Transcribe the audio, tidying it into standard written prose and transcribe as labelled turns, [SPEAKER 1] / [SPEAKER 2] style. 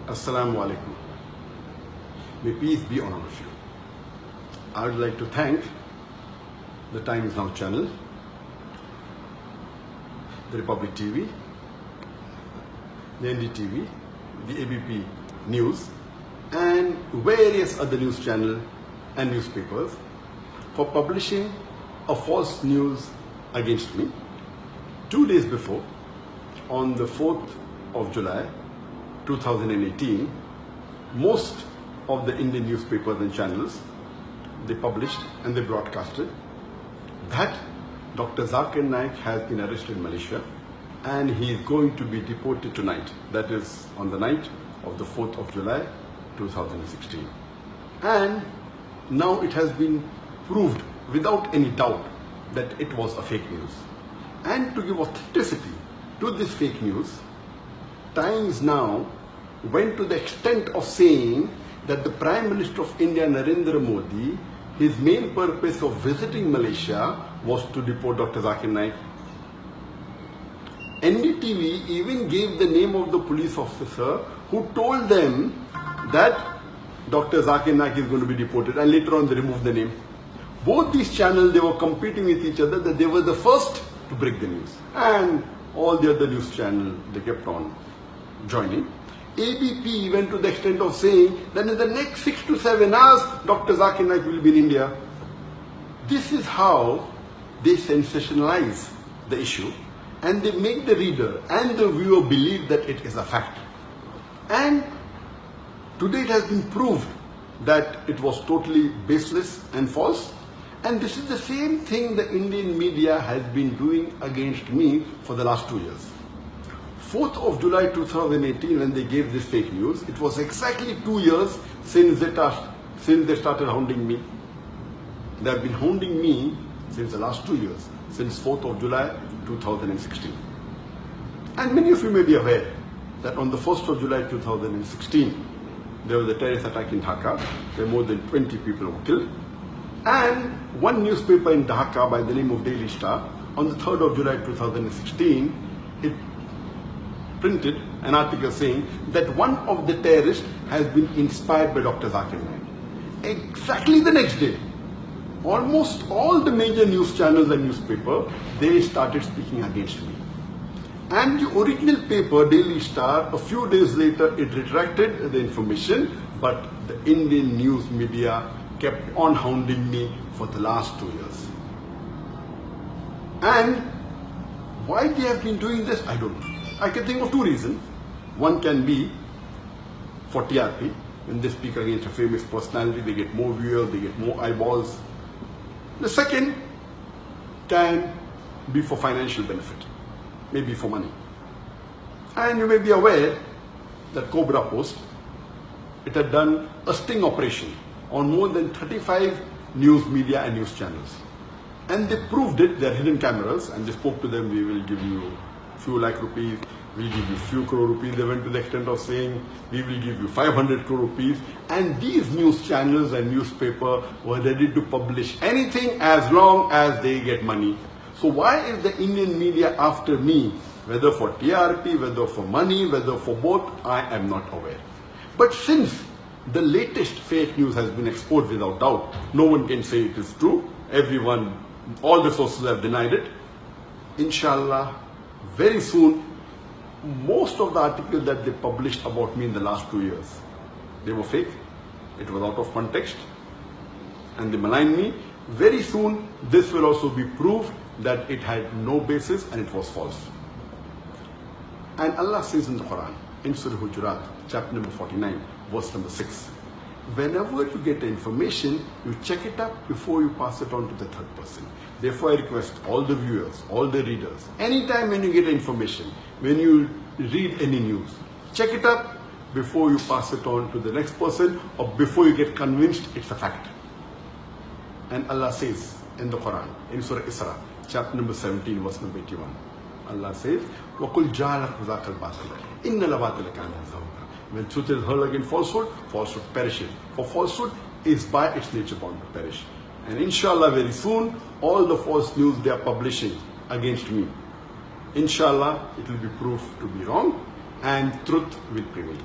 [SPEAKER 1] Assalamu alaikum. May peace be on all of you. I would like to thank the Times Now channel, the Republic TV, the NDTV, the ABP News, and various other news channels and newspapers for publishing a false news against me 2 days before, on the 4th of July 2018. Most of the Indian newspapers and channels, they published and they broadcasted that Dr. Zakir Naik has been arrested in Malaysia and he is going to be deported tonight. That is on the night of the 4th of July 2016. And now it has been proved without any doubt that it was a fake news. And to give authenticity to this fake news, Times Now went to the extent of saying that the Prime Minister of India, Narendra Modi, his main purpose of visiting Malaysia was to deport Dr. Zakir Naik. NDTV even gave the name of the police officer who told them that Dr. Zakir Naik is going to be deported, and later on they removed the name. Both these channels, they were competing with each other that they were the first to break the news. And all the other news channels, they kept on joining. ABP went to the extent of saying that in the next 6 to 7 hours, Dr. Zakir Naik will be in India. This is how they sensationalize the issue and they make the reader and the viewer believe that it is a fact. And today it has been proved that it was totally baseless and false. And this is the same thing the Indian media has been doing against me for the last 2 years. 4th of July 2018, when they gave this fake news, it was exactly 2 years since they started hounding me. They have been hounding me since the last 2 years, since 4th of July 2016. And many of you may be aware that on the 1st of July 2016, there was a terrorist attack in Dhaka, where more than 20 people were killed. And one newspaper in Dhaka by the name of Daily Star, on the 3rd of July 2016, it printed an article saying that one of the terrorists has been inspired by Dr. Zakir Naik. Exactly the next day, almost all the major news channels and newspapers, they started speaking against me. And the original paper, Daily Star, a few days later, it retracted the information, but the Indian news media kept on hounding me for the last 2 years. And why they have been doing this, I don't know. I can think of 2 reasons. One can be for TRP. When they speak against a famous personality, they get more viewers, they get more eyeballs. The second can be for financial benefit, maybe for money. And you may be aware that Cobra Post, it had done a sting operation on more than 35 news media and news channels. And they proved it, they're hidden cameras, and they spoke to them, we will give you few lakh rupees, we'll give you few crore rupees. They went to the extent of saying, we will give you 500 crore rupees. And these news channels and newspaper were ready to publish anything as long as they get money. So why is the Indian media after me? Whether for TRP, whether for money, whether for both, I am not aware. But since the latest fake news has been exposed without doubt, no one can say it is true. Everyone, all the sources have denied it. Inshallah, very soon, most of the articles that they published about me in the last 2 years, they were fake. It was out of context. And they maligned me. Very soon, this will also be proved that it had no basis and it was false. And Allah says in the Quran, in Surah Hujurat, chapter number 49, verse number 6, whenever you get information, you check it up before you pass it on to the third person. Therefore, I request all the viewers, all the readers, anytime when you get information, when you read any news, check it up before you pass it on to the next person or before you get convinced it's a fact. And Allah says in the Quran, in Surah Isra, chapter number 17, verse number 81, Allah says, وَقُلْ جَعَلَكْ ذَاكَ الْبَاطِلَ إِنَّ الْبَاطِلَ كَانَ زَهُوقًا. When truth is heard against falsehood, falsehood perishes. For falsehood is by its nature bound to perish. And inshallah, very soon, all the false news they are publishing against me, inshallah, it will be proved to be wrong and truth will prevail.